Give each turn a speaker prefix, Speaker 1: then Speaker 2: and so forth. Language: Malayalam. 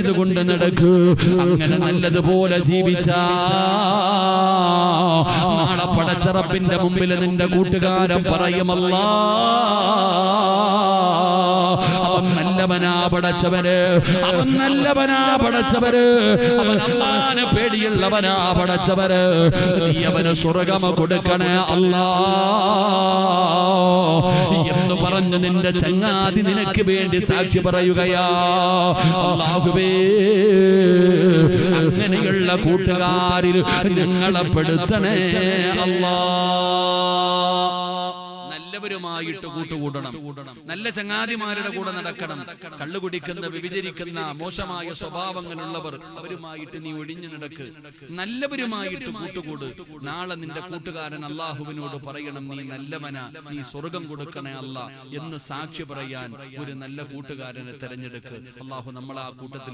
Speaker 1: ഇതുകൊണ്ട് നടക്കൂ. അങ്ങനെ നല്ലതുപോലെ ജീവിച്ചാ നാളെ പടച്ച റബ്ബിന്റെ മുമ്പിൽ നിന്റെ കൂട്ടുകാരൻ പറയുമല്ലാ അവൻ നല്ലവനാ പടച്ചവര്, അവൻ നല്ലവനാ പടച്ചവര്, അവൻ അല്ലാഹുവിനെ പേടിയുള്ളവനാ പടച്ചവര്, നീ അവന് സ്വർഗ്ഗം കൊടുക്കണേ അല്ലാ എന്ന് പറഞ്ഞു നിന്റെ ചങ്ങാതി നിനക്ക് വേണ്ടി സാക്ഷി പറയുകയാ. അല്ലാഹുവേ അങ്ങനെയുള്ള കൂട്ടുകാരിൽ ഞങ്ങളെ പെടുത്തണേ അല്ലാ. നല്ലവരുമായിട്ട് കൂട്ടുകൂടണം, നല്ല ചങ്ങാതിമാരുടെ കൂടെ നടക്കണം. കള്ളു കുടിക്കുന്ന, വ്യഭിചരിക്കുന്ന, മോശമായ സ്വഭാവങ്ങളുള്ളവർ അവരുമായിട്ട് നീ ഒഴിഞ്ഞു നടക്ക്. നല്ലവരുമായിട്ട് കൂട്ടുകൂട്. നാളെ നിന്റെ കൂട്ടുകാരൻ അള്ളാഹുവിനോട് പറയണം നീ നല്ലവനാ, നീ സ്വർഗം കൊടുക്കണേ അല്ലാ എന്ന് സാക്ഷി പറയാൻ ഒരു നല്ല കൂട്ടുകാരനെ തെരഞ്ഞെടുക്ക്. അള്ളാഹു നമ്മളെ ആ കൂട്ടത്തിൽ